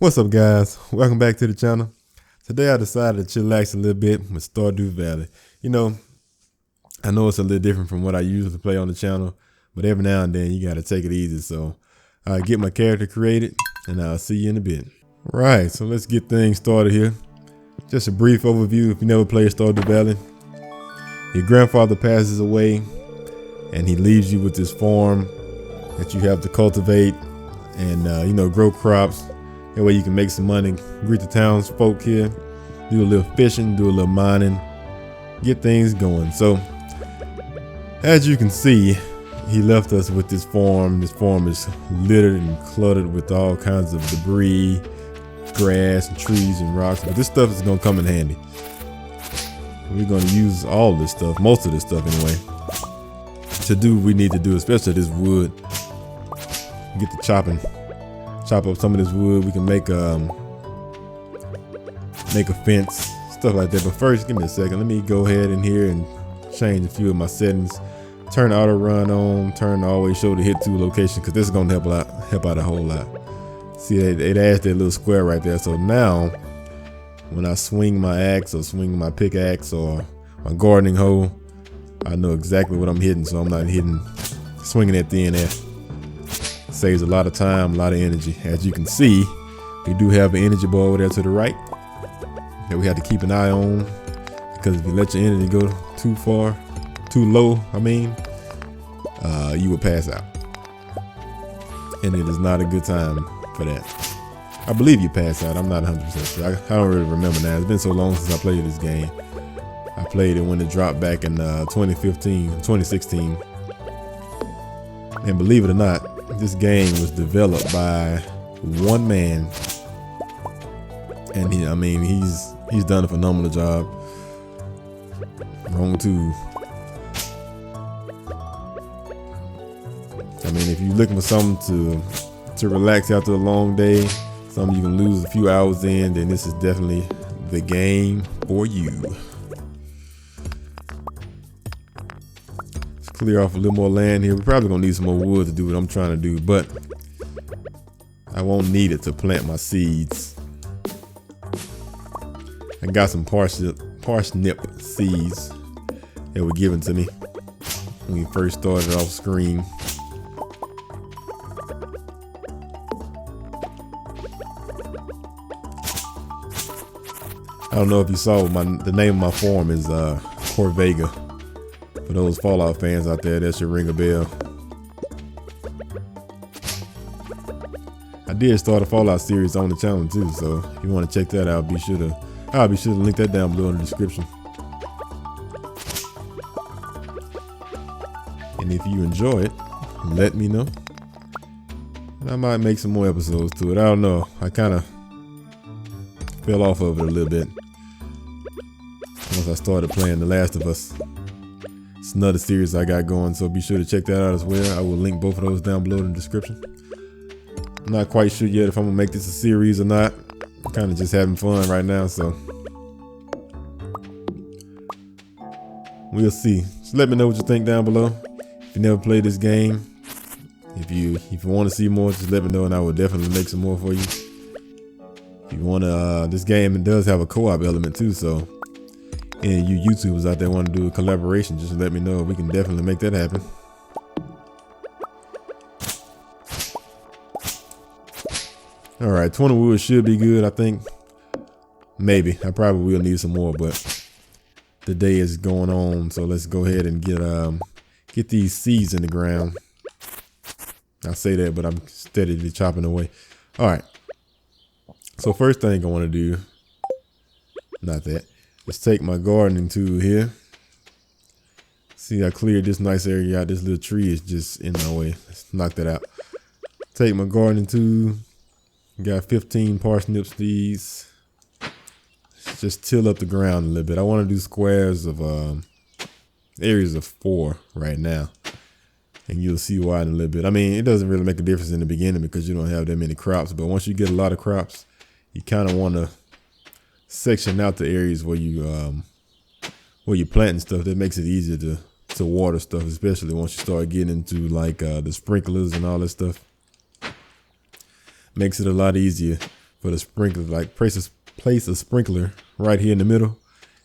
What's up, guys? Welcome back to the channel. Today I decided to chillax a little bit with Stardew Valley. You know, I know it's a little different from what I usually play on the channel, but every now and then you gotta take it easy. So I get my character created and I'll see you in a bit. Right, so let's get things started here. Just a brief overview if you never played Stardew Valley. Your grandfather passes away and he leaves you with this farm that you have to cultivate and grow crops. That way you can make some money, greet the townsfolk here, do a little fishing, do a little mining, get things going. So as you can see, he left us with this farm. This farm is littered and cluttered with all kinds of debris, grass and trees and rocks, but this stuff is gonna come in handy. We're gonna use all this stuff, most of this stuff anyway, to do what we need to do, especially this wood. Get to chop up some of this wood. We can make a fence, stuff like that. But first, give me a second. Let me go ahead in here and change a few of my settings. Turn auto run on. Turn always show the hit to location, because this is gonna help out a whole lot. See, it adds that little square right there. So now, when I swing my axe or swing my pickaxe or my gardening hoe, I know exactly what I'm hitting. So I'm not swinging at the end there. Saves a lot of time, a lot of energy. As you can see, we do have an energy bar over there to the right that we have to keep an eye on, because if you let your energy go too low, you will pass out. And it is not a good time for that. I believe you pass out. I'm not 100% sure. I don't really remember now. It's been so long since I played this game. I played it when it dropped back in 2016. And believe it or not, this game was developed by one man, and he's done a phenomenal job. Wrong tool. If you're looking for something to relax after a long day, something you can lose a few hours in, then this is definitely the game for you. Clear off a little more land here. We're probably gonna need some more wood to do what I'm trying to do, but I won't need it to plant my seeds. I got some parsnip seeds that were given to me when we first started off screen. I don't know if you saw the name of my farm is Corvega. For those Fallout fans out there, that should ring a bell. I did start a Fallout series on the channel too, so if you want to check that out, I'll be sure to link that down below in the description. And if you enjoy it, let me know. I might make some more episodes to it. I don't know. I kind of fell off of it a little bit once I started playing The Last of Us. It's another series I got going, so be sure to check that out as well. I will link both of those down below in the description. I'm not quite sure yet if I'm gonna make this a series or not. I'm kind of just having fun right now, so we'll see. So let me know what you think down below. If you never played this game, if you want to see more, just let me know and I will definitely make some more for you. If you want to, this game, it does have a co-op element too, so and you YouTubers out there want to do a collaboration, just let me know. We can definitely make that happen. All right, 20 wood should be good, I think. Maybe. I probably will need some more, but the day is going on, so let's go ahead and get these seeds in the ground. I say that, but I'm steadily chopping away. All right. So first thing I want to do, let's take my gardening tool here. See, I cleared this nice area out. This little tree is just in my way. Let's knock that out. Take my gardening tool. Got 15 parsnip seeds. Just till up the ground a little bit. I want to do squares of areas of 4 right now. And you'll see why in a little bit. It doesn't really make a difference in the beginning because you don't have that many crops. But once you get a lot of crops, you kind of want to section out the areas where you're planting stuff. That makes it easier to water stuff, especially once you start getting into like the sprinklers and all that stuff. Makes it a lot easier for the sprinklers. Like place a sprinkler right here in the middle,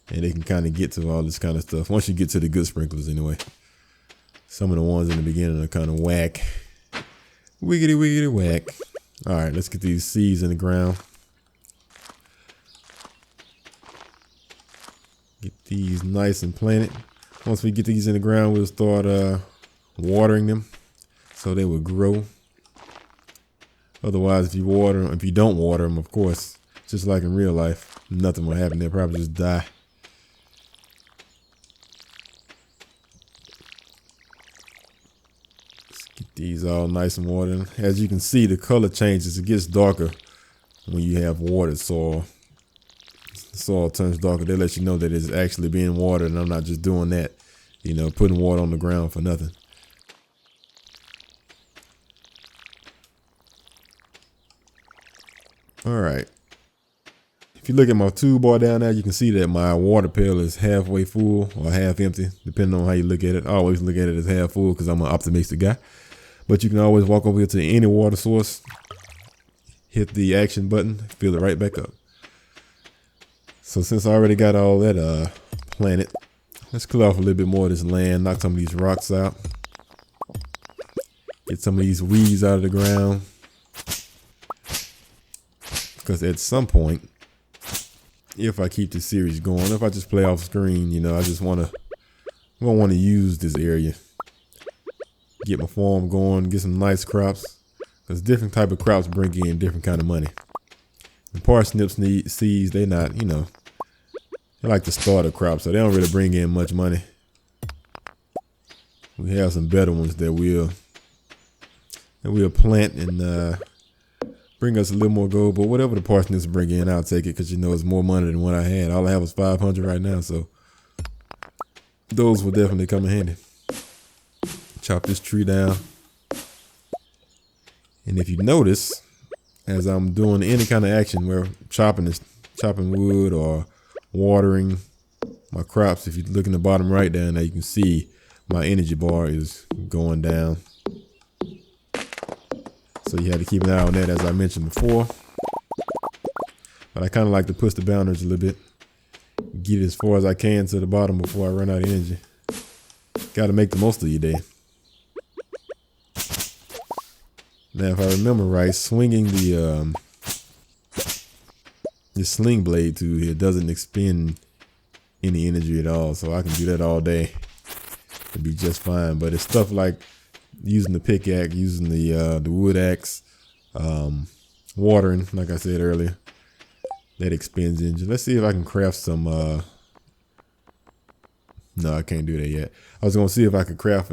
and they can kind of get to all this kind of stuff. Once you get to the good sprinklers anyway. Some of the ones in the beginning are kind of whack. Wiggity wiggity whack. All right, let's get these seeds in the ground. Get these nice and planted. Once we get these in the ground, we'll start watering them so they will grow. Otherwise, if you don't water them, of course, just like in real life, nothing will happen. They'll probably just die. Let's get these all nice and watered. As you can see, the color changes. It gets darker when you have watered soil. The soil turns darker. They let you know that it's actually being watered, and I'm not just doing that, you know, putting water on the ground for nothing. All right. If you look at my toolbar down there, you can see that my water pail is halfway full or half empty, depending on how you look at it. I always look at it as half full because I'm an optimistic guy. But you can always walk over here to any water source, hit the action button, fill it right back up. So since I already got all that planted, let's clear off a little bit more of this land, knock some of these rocks out, get some of these weeds out of the ground. Because at some point, if I keep this series going, if I just play off screen, you know, I want to use this area, get my farm going, get some nice crops, because different type of crops bring in different kind of money. The parsnips need seeds. They not, you know, they like the starter crop, so they don't really bring in much money. We have some better ones that we'll plant and bring us a little more gold. But whatever the parsnips bring in, I'll take it, because you know it's more money than what I had. All I have is 500 right now, so those will definitely come in handy. Chop this tree down, and if you notice, as I'm doing any kind of action where chopping wood or watering my crops, if you look in the bottom right down there, you can see my energy bar is going down. So you have to keep an eye on that, as I mentioned before. But I kind of like to push the boundaries a little bit, get it as far as I can to the bottom before I run out of energy. Got to make the most of your day. Now, if I remember right, swinging the sling blade to here doesn't expend any energy at all, so I can do that all day. It'd be just fine. But it's stuff like using the pickaxe, using the wood axe, watering, like I said earlier, that expends energy. Let's see if I can craft some. No, I can't do that yet. I was gonna see if I could craft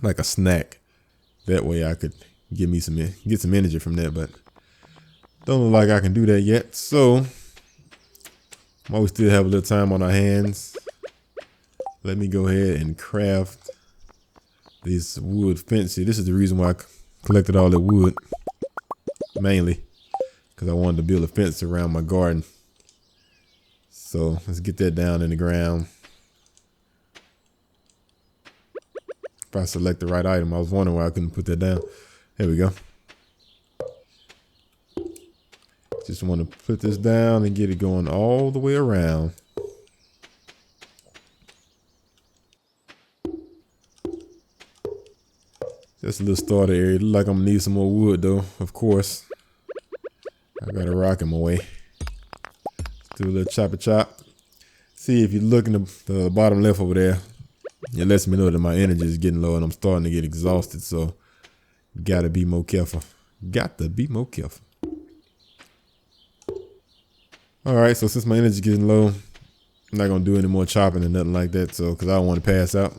like a snack. That way I could get some energy from that, but don't look like I can do that yet. So while we still have a little time on our hands, let me go ahead and craft this wood fence here. This is the reason why I collected all that wood, mainly because I wanted to build a fence around my garden. So let's get that down in the ground. If I select the right item, I was wondering why I couldn't put that down. There we go. Just want to put this down and get it going all the way around. Just a little starter area. Look like I'm gonna need some more wood though, of course. I got a rock in my way. Let's do a little chop. See, if you look in the bottom left over there, it lets me know that my energy is getting low and I'm starting to get exhausted. So gotta be more careful. All right, so since my energy is getting low, I'm not gonna do any more chopping or nothing like that. So, cause I don't want to pass out.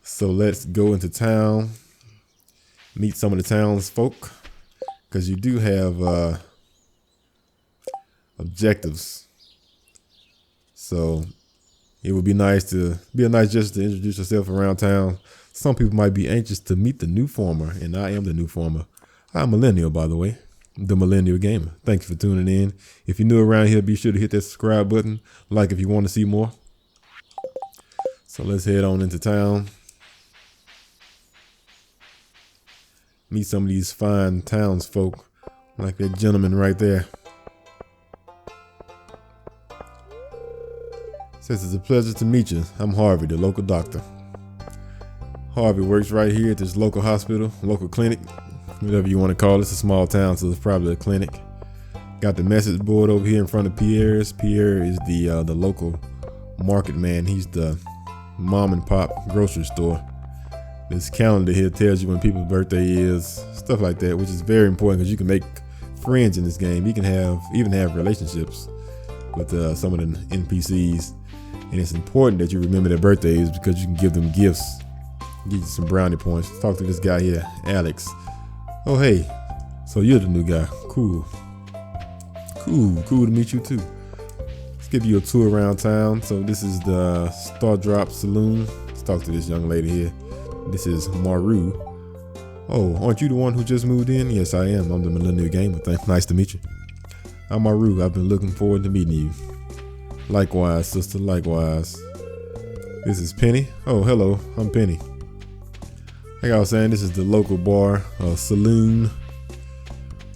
So let's go into town, meet some of the townsfolk, cause you do have objectives. So it would be nice to be a nice gesture to introduce yourself around town. Some people might be anxious to meet the new farmer, and I am the new farmer. I'm Millennial, by the way, the Millennial Gamer. Thank you for tuning in. If you're new around here, be sure to hit that subscribe button, like if you want to see more. So let's head on into town. Meet some of these fine townsfolk Like that gentleman right there. Says it's a pleasure to meet you. I'm Harvey, the local doctor. Harvey works right here at this local hospital, local clinic, whatever you want to call it. It's a small town, so it's probably a clinic. Got the message board over here in front of Pierre's. Pierre is the local market man. He's the mom and pop grocery store. This calendar here tells you when people's birthday is, stuff like that, which is very important because you can make friends in this game. You can even have relationships with some of the NPCs, and it's important that you remember their birthdays because you can give them gifts, give you some brownie points. Talk to this guy here, Alex. Oh hey, so you're the new guy. Cool to meet you too. Let's give you a tour around town. So this is the Stardew Saloon. Let's talk to this young lady here. This is Maru. Oh, aren't you the one who just moved in? Yes, I am. I'm the millennial gamer. Nice to meet you. I'm Maru. I've been looking forward to meeting you. Likewise, sister, likewise. This is Penny. Oh, hello, I'm Penny. Like I was saying, this is the local bar, Saloon,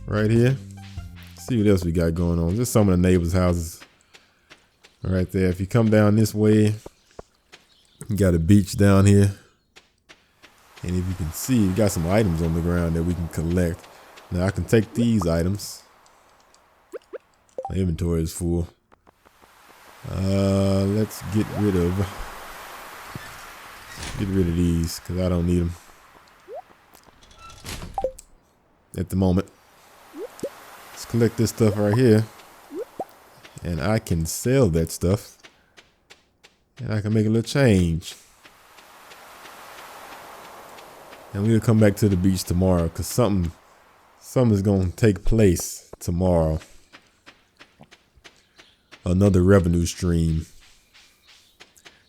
right here. See what else we got going on. Just some of the neighbors' houses right there. If you come down this way, you got a beach down here. And if you can see, we got some items on the ground that we can collect. Now I can take these items. My inventory is full. Let's get rid of these because I don't need them at the moment. Let's collect this stuff right here, and I can sell that stuff, and I can make a little change. And we'll come back to the beach tomorrow because something is going to take place tomorrow. Another revenue stream.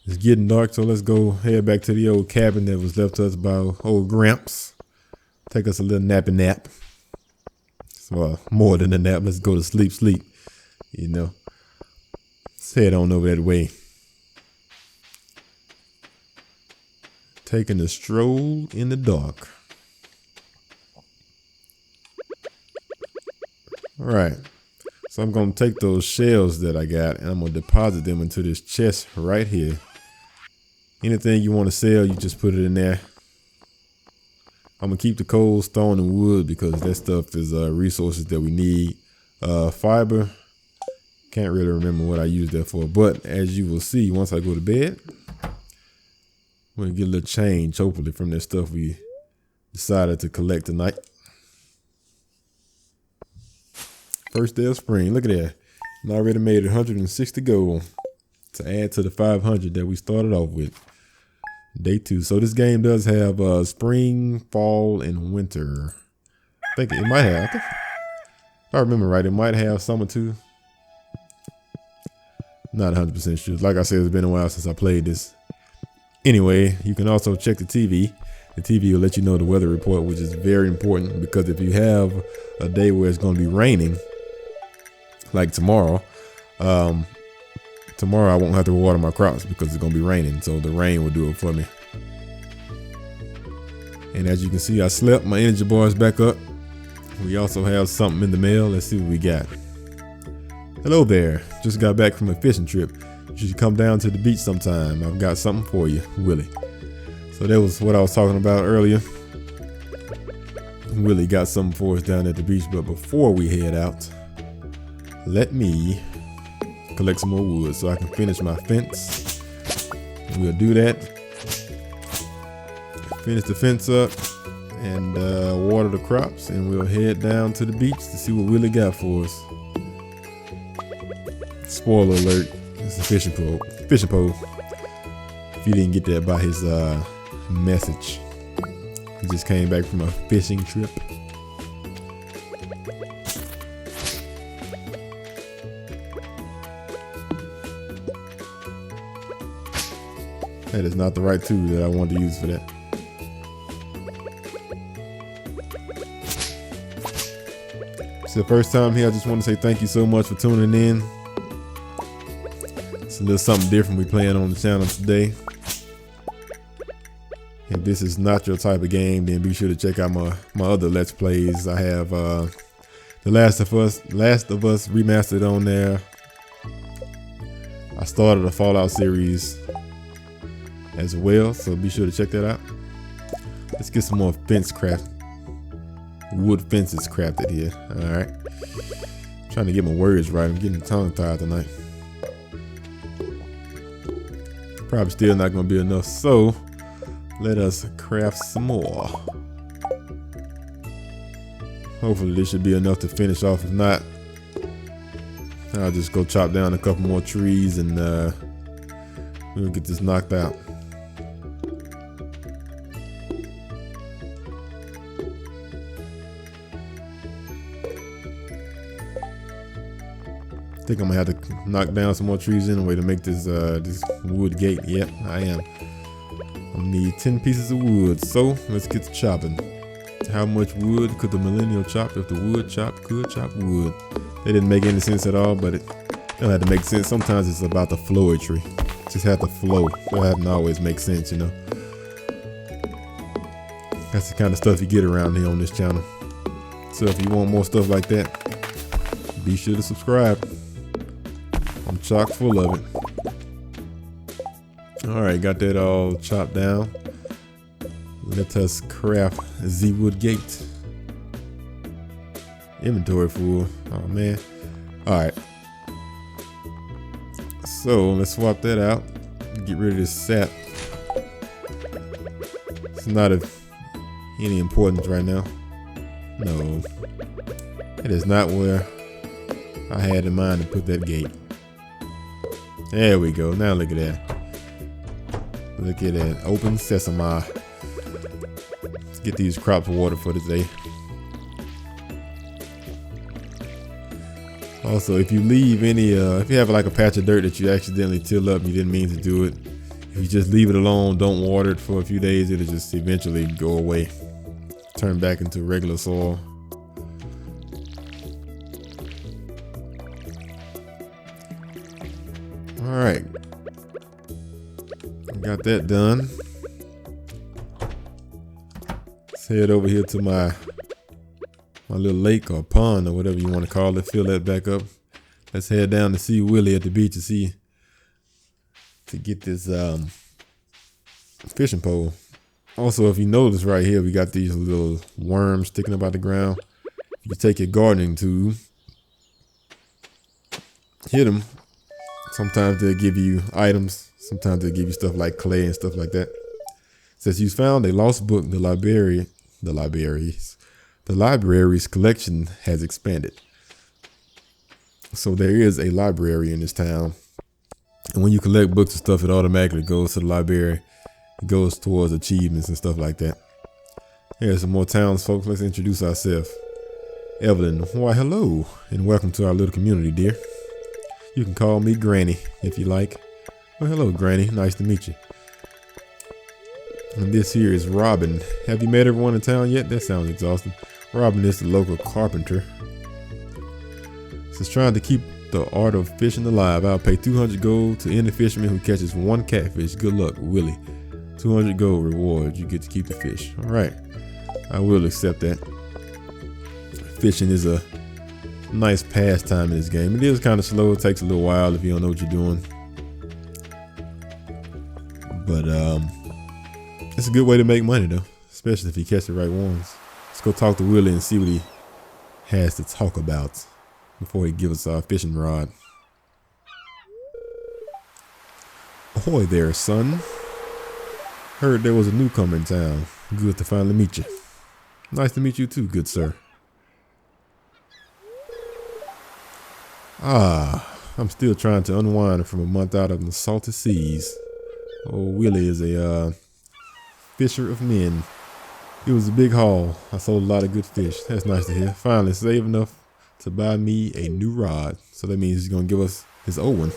It's getting dark, so let's go head back to the old cabin that was left to us by old Gramps. Take us a little nappy nap. Well, more than a nap. Let's go to sleep. You know. Let's head on over that way. Taking a stroll in the dark. All right. So I'm going to take those shells that I got and I'm going to deposit them into this chest right here. Anything you want to sell, you just put it in there. I'm going to keep the coal, stone, and wood because that stuff is resources that we need. Fiber, can't really remember what I used that for. But as you will see, once I go to bed, we're going to get a little change, hopefully, from that stuff we decided to collect tonight. First day of spring. Look at that. I already made 160 gold to add to the 500 that we started off with. Day 2. So this game does have spring, fall, and winter. I think it might have. If I remember right, it might have summer too. Not 100% sure. Like I said, it's been a while since I played this. Anyway, you can also check the TV. The TV will let you know the weather report, which is very important because if you have a day where it's going to be raining, like tomorrow, tomorrow I won't have to water my crops because it's going to be raining. So the rain will do it for me. And as you can see, I slept. My energy bar is back up. We also have something in the mail. Let's see what we got. Hello there. Just got back from a fishing trip. You should come down to the beach sometime. I've got something for you, Willie. So that was what I was talking about earlier. Willie got something for us down at the beach. But before we head out, let me collect some more wood so I can finish my fence. We'll do that. Finish the fence up and water the crops, and we'll head down to the beach to see what Willie got for us. Spoiler alert, it's a fishing pole. If you didn't get that by his message. He just came back from a fishing trip. That is not the right tool that I want to use for that. It's the first time here. I just want to say thank you so much for tuning in. It's a little something different we playing on the channel today. If this is not your type of game, then be sure to check out my other Let's Plays. I have the The Last of Us remastered on there. I started the Fallout series as well, so be sure to check that out. Let's get some more wood fences crafted here. All right, trying to get my words right. I'm getting tongue tied tonight. Probably still not gonna be enough, so let us craft some more. Hopefully this should be enough to finish off. If not, I'll just go chop down a couple more trees and we'll get this knocked out. I think I'm gonna have to knock down some more trees anyway to make this this wood gate. Yep, I am. I need 10 pieces of wood, so let's get to chopping. How much wood could the millennial chop if the wood chop could chop wood? They didn't make any sense at all, but it don't have to make sense. Sometimes it's about the flowetry. It just have to flow. It doesn't always make sense, you know. That's the kind of stuff you get around here on this channel. So if you want more stuff like that, be sure to subscribe. I'm chock full of it. All right, got that all chopped down. Let us craft the wood gate. Inventory full. Oh man. All right. So let's swap that out. Get rid of this sap. It's not of any importance right now. No. It is not where I had in mind to put that gate. There we go. Now look at that. Look at that. Open sesame. Let's get these crops watered for today. Also, if you leave any, if you have like a patch of dirt that you accidentally till up, you didn't mean to do it. If you just leave it alone, don't water it for a few days, it'll just eventually go away. Turn back into regular soil. All right. Got that done. Let's head over here to my little lake or pond or whatever you want to call it. Fill that back up. Let's head down to see Willie at the beach to get this fishing pole. Also, if you notice right here, we got these little worms sticking up out the ground. You take your gardening tool, hit them. Sometimes they'll give you items. Sometimes they'll give you stuff like clay and stuff like that. It says you found a lost book. The library's collection has expanded. So there is a library in this town. And when you collect books and stuff, it automatically goes to the library. It goes towards achievements and stuff like that. Here's some more townsfolk. Let's introduce ourselves. Evelyn, why hello, and welcome to our little community, dear. You can call me Granny if you like. Well, hello, Granny. Nice to meet you. And this here is Robin. Have you met everyone in town yet? That sounds exhausting. Robin is the local carpenter. Says trying to keep the art of fishing alive. I'll pay 200 gold to any fisherman who catches one catfish. Good luck, Willie. 200 gold reward. You get to keep the fish. All right. I will accept that. Fishing is a nice pastime in this game. It is kind of slow. It takes a little while if you don't know what you're doing. But it's a good way to make money though, especially if you catch the right ones. Let's go talk to Willie and see what he has to talk about before he gives us our fishing rod. Ahoy there, son. Heard there was a newcomer in town. Good to finally meet you. Nice to meet you too, good sir. I'm still trying to unwind from a month out of the salty seas. Old Willie is a fisher of men. It was a big haul. I sold a lot of good fish. That's nice to hear. Finally saved enough to buy me a new rod. So that means he's gonna give us his old one.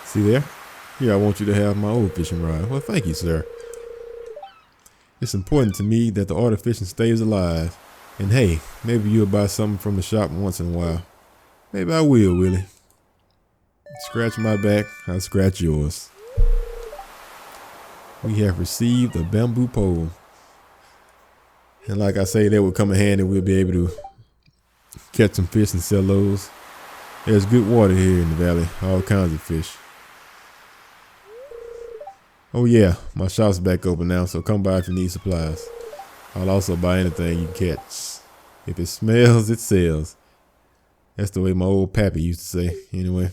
See there? Here, I want you to have my old fishing rod. Well, thank you, sir. It's important to me that the art of fishing stays alive. And hey, maybe you'll buy something from the shop once in a while. Maybe I will, Willie. Scratch my back, I'll scratch yours. We have received a bamboo pole. And like I say, that will come in handy. We'll be able to catch some fish and sell those. There's good water here in the valley, all kinds of fish. Oh yeah, my shop's back open now, so come by if you need supplies. I'll also buy anything you catch. If it smells, it sells. That's the way my old pappy used to say, anyway.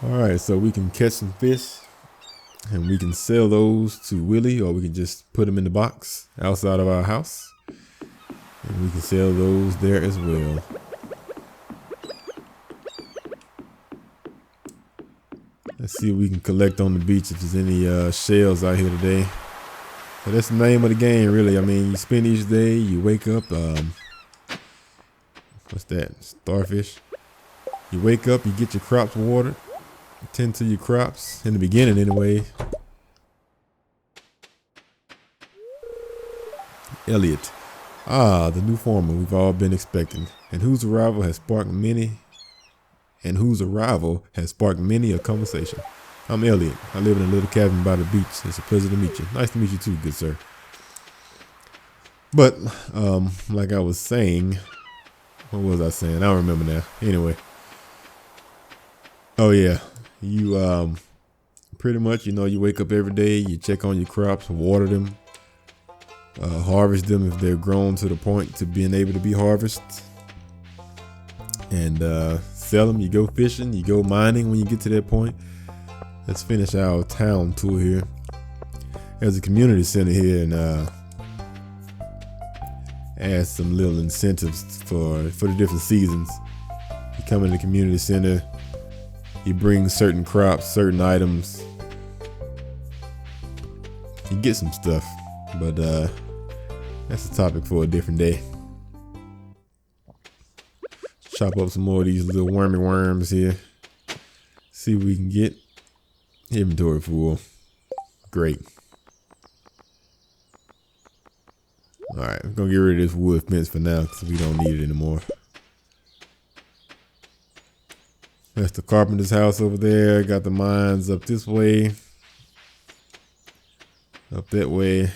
Alright, so we can catch some fish and we can sell those to Willie, or we can just put them in the box outside of our house. And we can sell those there as well. Let's see if we can collect on the beach if there's any shells out here today. But that's the name of the game, really. I mean, you spend each day, you wake up, what's that? Starfish. You wake up, you get your crops watered, tend to your crops, in the beginning anyway. Elliot. Ah, the new farmer we've all been expecting, and whose arrival has sparked many a conversation. I'm Elliot. I live in a little cabin by the beach. It's a pleasure to meet you. Nice to meet you too, good sir. But, like I was saying, what was I saying? I don't remember now. Anyway. Oh yeah, you pretty much, you wake up every day, you check on your crops, water them, harvest them if they're grown to the point to being able to be harvested, and sell them. You go fishing, you go mining when you get to that point. Let's finish our town tour here. There's a community center here, and add some little incentives for the different seasons. You come in the community center, you bring certain crops, certain items, you get some stuff, but that's a topic for a different day. Chop up some more of these little wormy worms here. See what we can get. Inventory full. Great. Alright, we're gonna get rid of this wood fence for now because we don't need it anymore. That's the carpenter's house over there. Got the mines up this way. Up that way.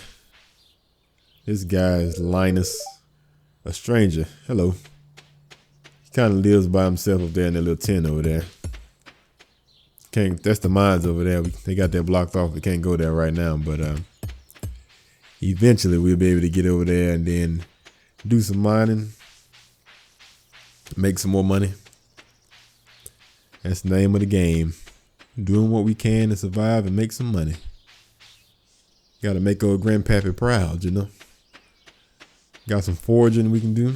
This guy is Linus, a stranger. Hello. He kind of lives by himself up there in that little tent over there. That's the mines over there. They got that blocked off. We can't go there right now, but eventually we'll be able to get over there and then do some mining, make some more money. That's the name of the game. Doing what we can to survive and make some money. Got to make old grandpappy proud, Got some foraging we can do.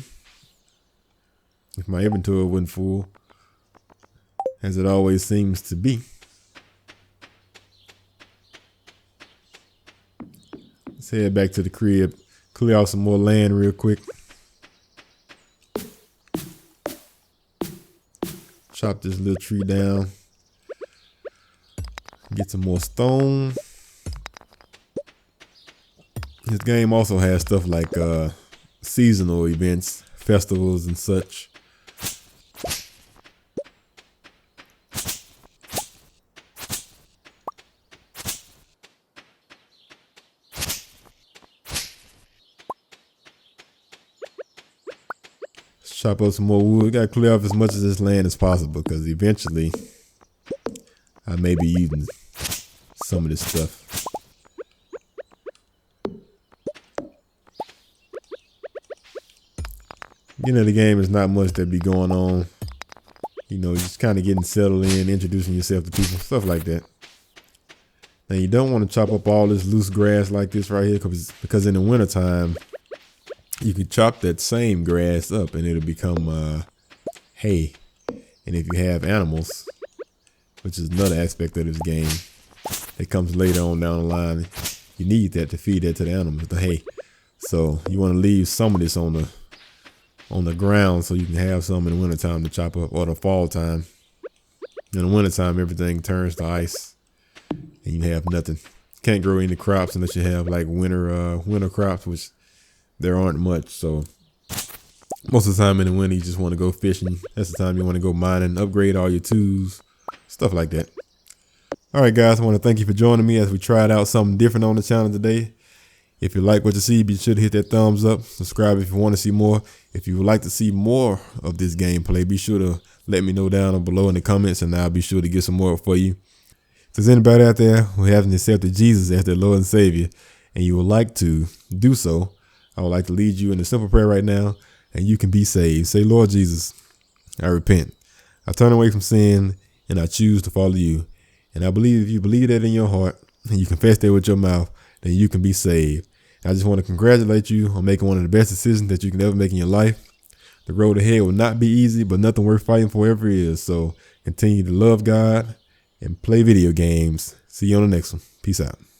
If my inventory wasn't full, as it always seems to be. Let's head back to the crib, clear out some more land real quick. Chop this little tree down. Get some more stone. This game also has stuff like seasonal events, festivals and such. Chop up some more wood. Gotta clear off as much of this land as possible because eventually I may be using some of this stuff. The game is not much that be going on. Just kind of getting settled in, introducing yourself to people, stuff like that. Now you don't want to chop up all this loose grass like this right here because in the wintertime, you can chop that same grass up and it'll become hay. And if you have animals, which is another aspect of this game, it comes later on down the line. You need that to feed that to the animals, the hay. So you want to leave some of this on the ground so you can have some in the wintertime to chop up, or the fall time. In the wintertime, everything turns to ice and you have nothing. Can't grow any crops unless you have like winter crops, which there aren't much. So most of the time in the winter, you just want to go fishing. That's the time you want to go mining, upgrade all your tools, stuff like that. All right, guys, I want to thank you for joining me as we tried out something different on the channel today. If you like what you see, be sure to hit that thumbs up. Subscribe if you want to see more. If you would like to see more of this gameplay, be sure to let me know down below in the comments, and I'll be sure to get some more for you. If there's anybody out there who hasn't accepted Jesus as their Lord and Savior, and you would like to do so, I would like to lead you in a simple prayer right now, and you can be saved. Say, Lord Jesus, I repent. I turn away from sin, and I choose to follow you. And I believe if you believe that in your heart, and you confess that with your mouth, then you can be saved. I just want to congratulate you on making one of the best decisions that you can ever make in your life. The road ahead will not be easy, but nothing worth fighting for ever is. So continue to love God and play video games. See you on the next one. Peace out.